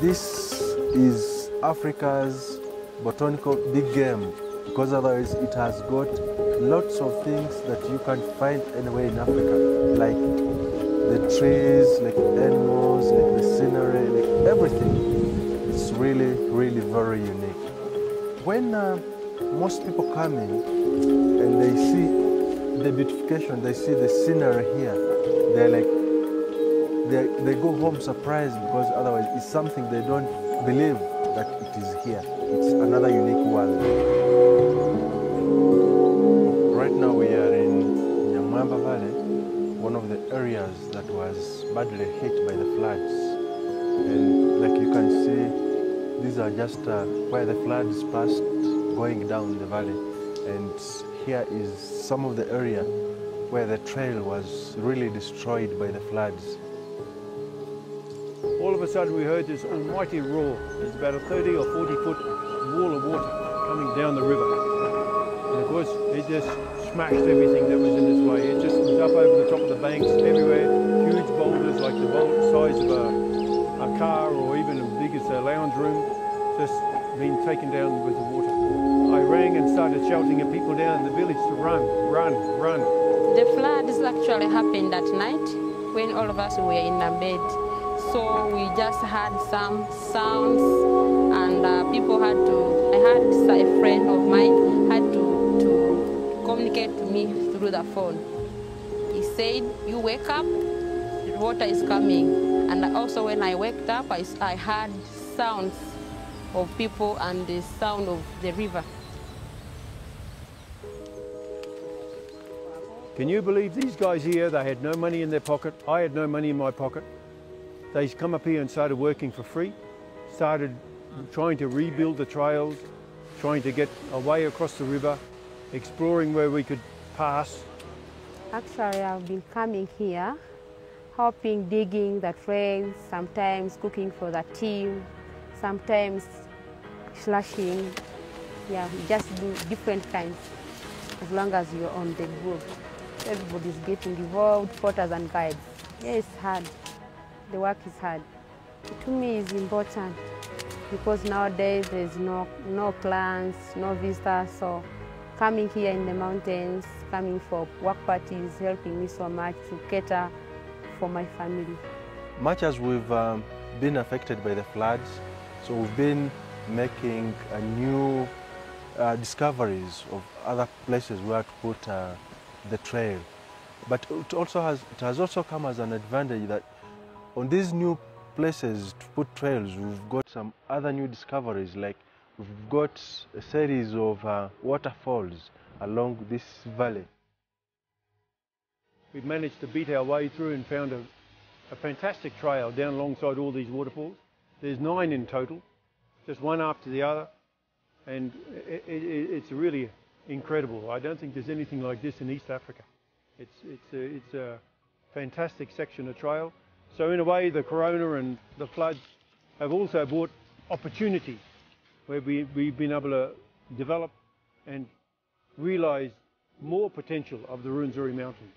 This is Africa's botanical big game, because otherwise it has got lots of things that you can't find anywhere in Africa, like the trees, like animals, like the scenery, like everything. It's really, really very unique. When most people come in and they see the beautification, they see the scenery here, they're like, they go home surprised, because otherwise it's something they don't believe that it is here. It's another unique world. Right now we are in Nyamwamba Valley, one of the areas that was badly hit by the floods. And like you can see, these are just where the floods passed going down the valley. And here is some of the area where the trail was really destroyed by the floods. All of a sudden we heard this almighty roar. There's about a 30 or 40 foot wall of water coming down the river. And of course it just smashed everything that was in its way. It just was up over the top of the banks everywhere. Huge boulders like the size of a car or even as big as a lounge room, just being taken down with the water. I rang and started shouting at people down in the village to run, run, run. The floods actually happened at night when all of us were in a bed. So we just had some sounds, and people had to, I had a friend of mine had to communicate to me through the phone. He said, you wake up, the water is coming. And also when I waked up, I heard sounds of people and the sound of the river. Can you believe these guys here, they had no money in their pocket, I had no money in my pocket. They come up here and started working for free, started trying to rebuild the trails, trying to get a way across the river, exploring where we could pass. Actually, I've been coming here, helping digging the trails, sometimes cooking for the team, sometimes slashing. Yeah, we just do different kinds, as long as you're on the group. Everybody's getting involved, porters and guides. Yeah, it's hard. The work is hard. To me, it's important because nowadays there's no plans, no visitors. So coming here in the mountains, coming for work parties, helping me so much to cater for my family. Much as we've been affected by the floods, so we've been making a new discoveries of other places where to put the trail. But it has also come as an advantage that on these new places to put trails, we've got some other new discoveries, like we've got a series of waterfalls along this valley. We've managed to beat our way through and found a fantastic trail down alongside all these waterfalls. There's 9 in total, just one after the other, and it's really incredible. I don't think there's anything like this in East Africa. It's a fantastic section of trail. So in a way, the corona and the floods have also brought opportunity where we've been able to develop and realise more potential of the Rwenzori Mountains.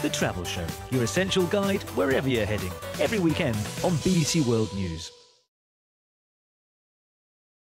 The Travel Show, your essential guide wherever you're heading, every weekend on BBC World News.